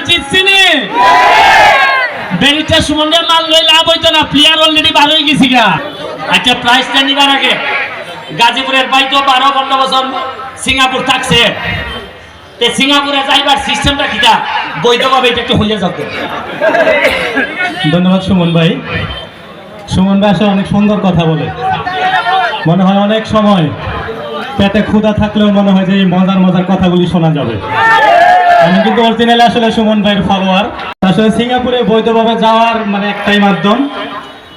জিতছিনি barrister সুমনের মাল লই লাভ হইতো না, প্লেয়ার অলরেডি বার হয়ে গেছি গা। আচ্ছা প্রাইসটা নিবার আগে গাজীপুরের ভাই তো 12-15 বছর সিঙ্গাপুর থাকছে, সিঙ্গাপুরে যাইবার সিস্টেমটা কিটা বৈধভাবে এটা একটু হইলে যাবে। ধন্যবাদ সুমন ভাই। সুমন ভাই আসলে অনেক সুন্দর কথা বলে, মনে হয় অনেক সময় পেটে ক্ষুধা থাকলেও মনে হয় যে এই মজার মজার কথাগুলি শোনা যাবে। আমি কিন্তু অরিজিনালি আসলে সুমন ভাইয়ের ফলোয়ার। আসলে সিঙ্গাপুরে বৈধভাবে যাওয়ার মানে একটাই মাধ্যম,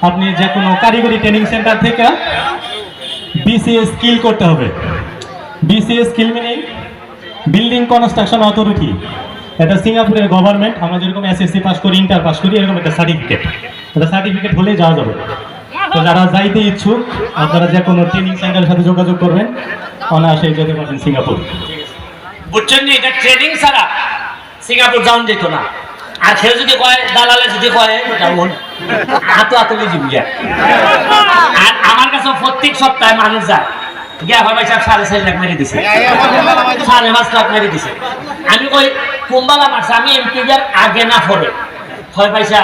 আপনি যে কোনো কারিগরি ট্রেনিং সেন্টার থেকে বিসিএস স্কিল করতে হবে। BCS skill meaning building construction authority, এটা সিঙ্গাপুরের গভর্নমেন্ট। আমরা যেরকম এসএসসি পাস করি, ইন্টার পাস করি, এরকম একটা সার্টিফিকেট, এটা সার্টিফিকেট হলেই যাওয়া যাবে। তো যারা যাইতে ইচ্ছুক আপনারা যে কোনো ট্রেনিং সেন্টারের সাথে যোগাযোগ করবেন, অনায়াসে যেতে পারবেন সিঙ্গাপুর। বুঝছেন নি, এটা ট্রেনিং ছাড়া সিঙ্গাপুর যাওয়া যেত না। আর সে যদি কয় দালালে যদি কয় হাতো হাতলি জিমিয়া। আর আমার কাছে প্রত্যেক সপ্তাহে মানুষ যায় গিয়া ভাই সাহেব 4.5 লাখ মেরে দিছে, 5.5 লাখ মেরে দিছে। আমি কই কুম্বালা মারছে, আমি এমপিবার আগে না পরে হয় পয়সা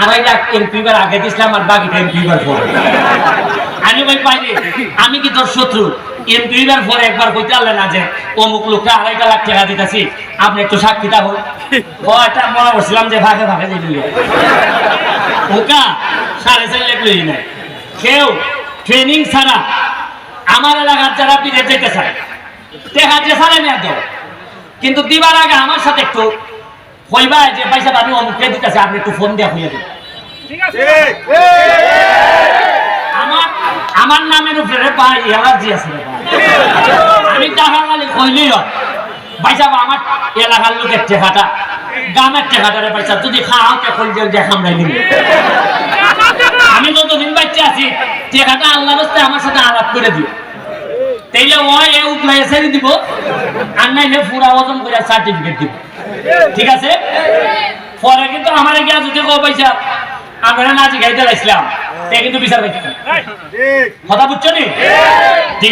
2.5 লাখ এমপিবার আগে দিছিলাম আর বাকিটা এমপিবার পরে। আমি কই পাইনি, আমি কি তোর শত্রু? এমপিবার পরে একবার কইতে পারলে না যে অমুক লোকটা 2.5 লাখ টাকা দিতেছি, আপনি একটু সাক্ষী থাকুন। এটা মনে করছিলাম যে ভাগে ভাগে দিয়ে দিলে ওকা 4.5 লাখ লই নাই। কেউ ট্রেনিং ছাড়া আমার এলাকার যারা বিদেশ যেতে চায় দেখা যে সারে নিয়ে দাও, কিন্তু দিবার আগে আমার সাথে একটু কইবা যে পয়সা আমি অমুককে দিতেছি, আপনি একটু ফোন দিয়ে হইয়া দিন। আমার নামের উপরে ভাই এলার্জি আছে, আমি টাকা মালি কইলেই হয় পয়সা আমার এলাকার লোকের টেকাটা গ্রামের টেকাটারে পয়সা যদি খাওয়াতে কইলে দেখা আমরা নিবি। আমি যতদিন বাচ্চা আছি টেকাটা আল্লাহর রাস্তায় আমার সাথে আলাপ করে দিও, তাইলে ওই এ উঠলাই ছেড়ে দিব, আর নাইলে পুরা ওজন করে সার্টিফিকেট দিব। ঠিক আছে? পরে কিন্তু আমার গিয়া যদি কো পয়সা আমরা নাচি গাইতে লাইছিলাম, তে কিন্তু বিচার পাইছি। কথা বুঝছো নি? ঠিক